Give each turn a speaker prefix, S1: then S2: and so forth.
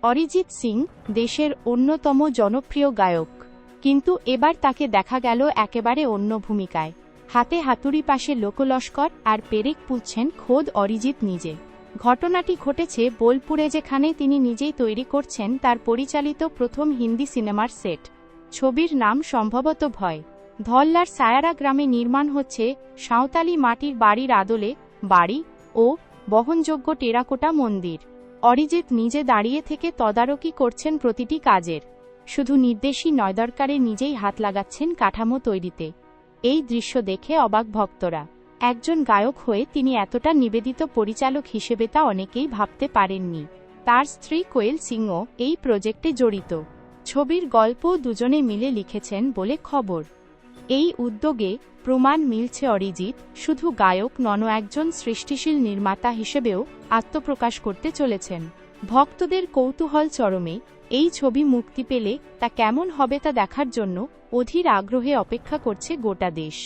S1: অরিজিৎ সিং দেশের অন্যতম জনপ্রিয় গায়ক, কিন্তু এবার তাকে দেখা গেল একেবারে অন্য ভূমিকায়। হাতে হাতুড়ি, পাশে লোকলস্কর, আর পেরেক পুঁতছেন খোদ অরিজিৎ নিজে। ঘটনাটি ঘটেছে বোলপুরে, যেখানে তিনি নিজেই তৈরি করছেন তার পরিচালিত প্রথম হিন্দি সিনেমার সেট। ছবির নাম সম্ভবত ভয়। ধল্লার সায়ারা গ্রামে নির্মাণ হচ্ছে সাঁওতালি মাটির বাড়ির আদলে বাড়ি ও বহনযোগ্য টেরাকোটা মন্দির। অরিজিৎ নিজে দাঁড়িয়ে থেকে তদারকি করছেন প্রতিটি কাজের। শুধু নির্দেশই নয়, দরকারে নিজেই হাত লাগাচ্ছেন কাঠামো তৈরিতে। এই দৃশ্য দেখে অবাক ভক্তরা। একজন গায়ক হয়ে তিনি এতটা নিবেদিত পরিচালক হিসেবে তা অনেকেই ভাবতে পারেননি। তার স্ত্রী কোয়েল সিংও এই প্রজেক্টে জড়িত। ছবির গল্পও দুজনে মিলে লিখেছেন বলে খবর। এই উদ্যোগে প্রমাণ মিলছে অরিজিৎ শুধু গায়ক নন, একজন সৃষ্টিশীল নির্মাতা হিসেবেও আত্মপ্রকাশ করতে চলেছেন। ভক্তদের কৌতূহল চরমে। এই ছবি মুক্তি পেলে তা কেমন হবে তা দেখার জন্য অধীর আগ্রহে অপেক্ষা করছে গোটা দেশ।